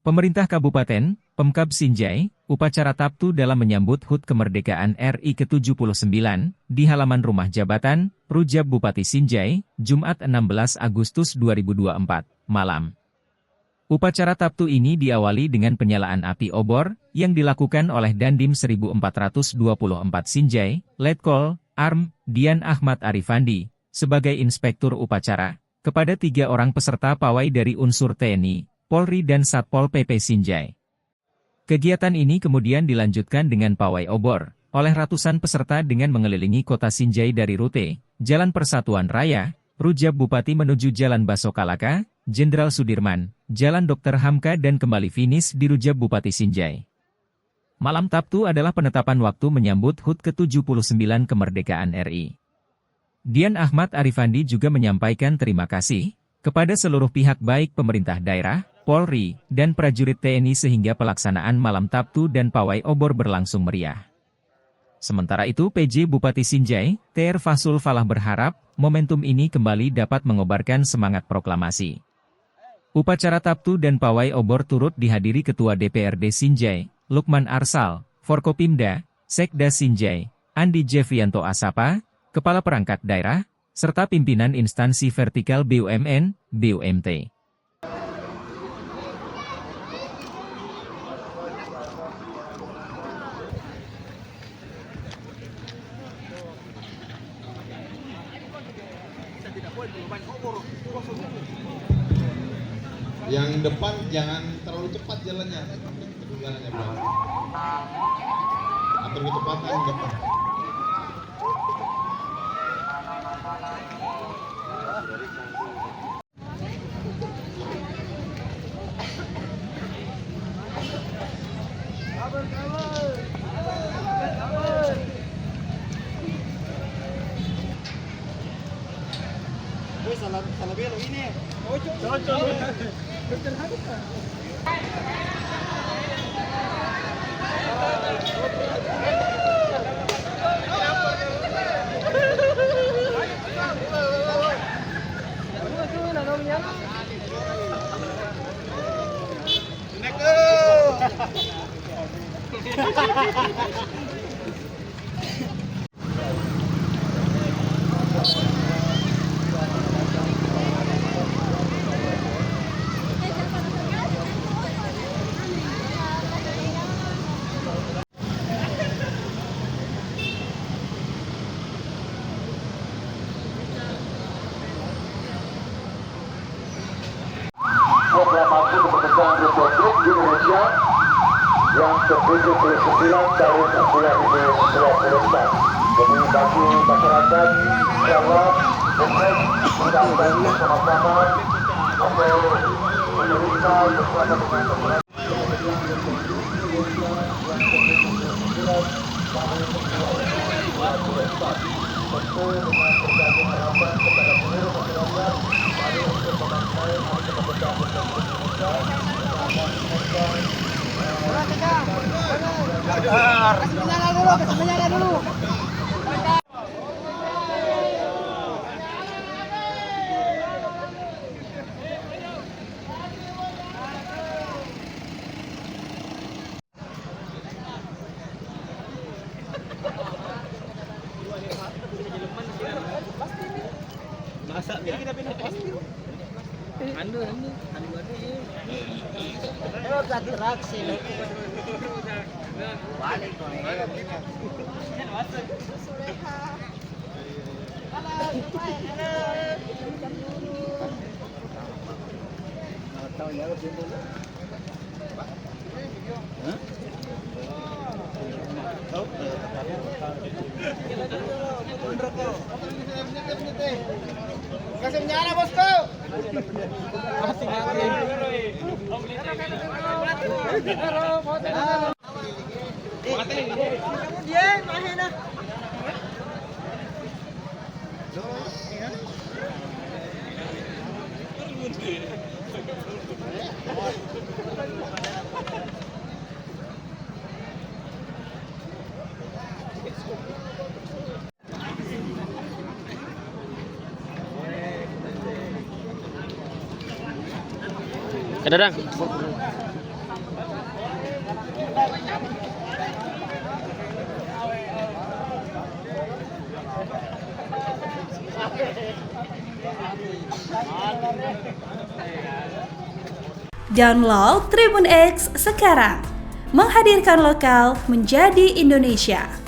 Pemerintah Kabupaten, Pemkab Sinjai, upacara Taptu dalam menyambut HUT Kemerdekaan RI ke-79, di halaman rumah jabatan, Rujab Bupati Sinjai, Jumat 16 Agustus 2024, malam. Upacara Taptu ini diawali dengan penyalaan api obor, yang dilakukan oleh Dandim 1424 Sinjai, Letkol, Arm, Dian Ahmad Arifandi, sebagai inspektur upacara, kepada 3 orang peserta pawai dari unsur TNI, Polri dan Satpol PP Sinjai. Kegiatan ini kemudian dilanjutkan dengan pawai obor, oleh ratusan peserta dengan mengelilingi kota Sinjai dari rute, Jalan Persatuan Raya, Rujab Bupati menuju Jalan Basokalaka, Jenderal Sudirman, Jalan Dr. Hamka dan kembali finish di Rujab Bupati Sinjai. Malam Taptu adalah penetapan waktu menyambut HUT ke-79 kemerdekaan RI. Dian Ahmad Arifandi juga menyampaikan terima kasih kepada seluruh pihak baik pemerintah daerah, Polri, dan prajurit TNI sehingga pelaksanaan malam Taptu dan pawai obor berlangsung meriah. Sementara itu PJ Bupati Sinjai, TR Fasul Falah berharap, momentum ini kembali dapat mengobarkan semangat proklamasi. Upacara Taptu dan pawai obor turut dihadiri Ketua DPRD Sinjai, Lukman Arsal, Forkopimda, Sekda Sinjai, Andi Jevianto Asapa, Kepala Perangkat Daerah, serta pimpinan instansi vertikal BUMN, BUMT. Yang depan jangan terlalu cepat jalannya. Kedulannya berapa? Atur kecepatan yang depan. Salah belok ini. Proklamasi kemerdekaan Republik Indonesia yang ke-79 tahun 2024. Jadi bagi masyarakat, insyaallah untuk mendapatkan bersama-sama atau menerima bersama dengan Kasih menyala dulu. Masak ya kita pindah pasti. Andu ya. Ayo tadi raksi. Balik kau. Kasih menyala bosku. Dia mahena. Dadang. Download Tribun X sekarang, menghadirkan lokal menjadi Indonesia.